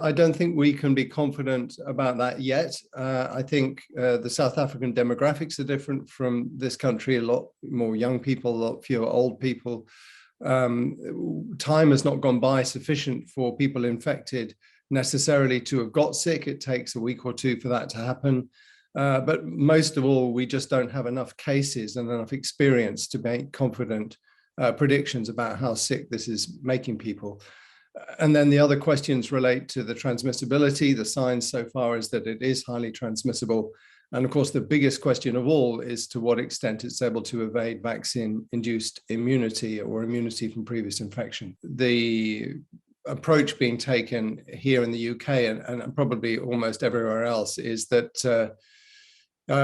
I don't think we can be confident about that yet. I think the South African demographics are different from this country. A lot more young people, a lot fewer old people. Time has not gone by sufficient for people infected necessarily to have got sick. It takes a week or two for that to happen. But most of all, we just don't have enough cases and enough experience to make confident predictions about how sick this is making people. And then the other questions relate to the transmissibility. The science so far is that it is highly transmissible. And of course, the biggest question of all is to what extent it's able to evade vaccine-induced immunity or immunity from previous infection. The approach being taken here in the UK and probably almost everywhere else is that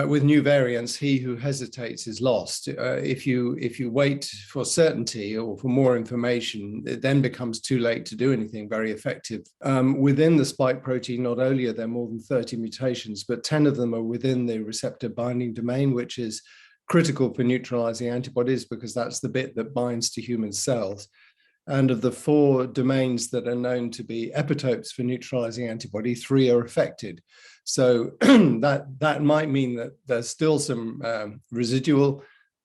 with new variants, he who hesitates is lost. If you wait for certainty or for more information, it then becomes too late to do anything very effective. Within the spike protein, not only are there more than 30 mutations, but 10 of them are within the receptor binding domain, which is critical for neutralizing antibodies because that's the bit that binds to human cells. And of the 4 domains that are known to be epitopes for neutralizing antibody, 3 are affected. So that might mean that there's still some residual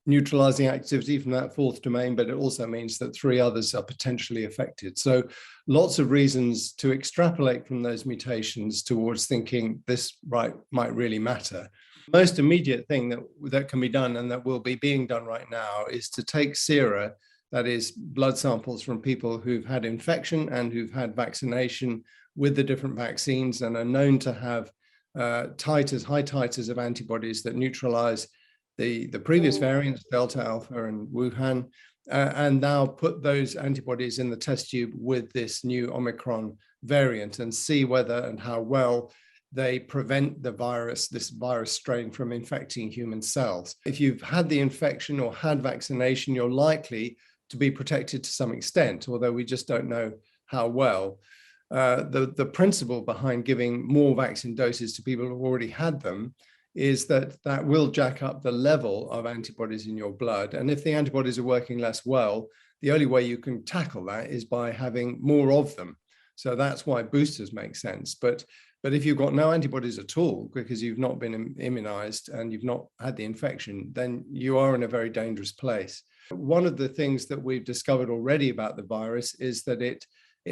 neutralizing activity from that 4th domain, but it also means that 3 others are potentially affected. So lots of reasons to extrapolate from those mutations towards thinking this might really matter. The most immediate thing that can be done and that will be being done right now is to take sera, that is blood samples from people who've had infection and who've had vaccination with the different vaccines and are known to have high titers of antibodies that neutralize the previous variants, Delta, Alpha, and Wuhan, and now put those antibodies in the test tube with this new Omicron variant and see whether and how well they prevent this virus strain from infecting human cells. If you've had the infection or had vaccination, you're likely to be protected to some extent, although we just don't know how well. The principle behind giving more vaccine doses to people who've already had them is that will jack up the level of antibodies in your blood. And if the antibodies are working less well, the only way you can tackle that is by having more of them. So that's why boosters make sense. But if you've got no antibodies at all because you've not been immunized and you've not had the infection, then you are in a very dangerous place. One of the things that we've discovered already about the virus is that it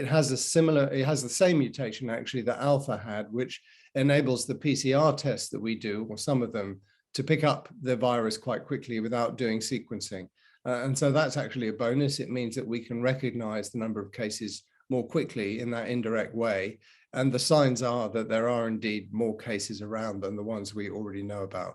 has the same mutation actually that Alpha had, which enables the PCR tests that we do, or some of them, to pick up the virus quite quickly without doing sequencing. And so that's actually a bonus. It means that we can recognize the number of cases more quickly in that indirect way. And the signs are that there are indeed more cases around than the ones we already know about.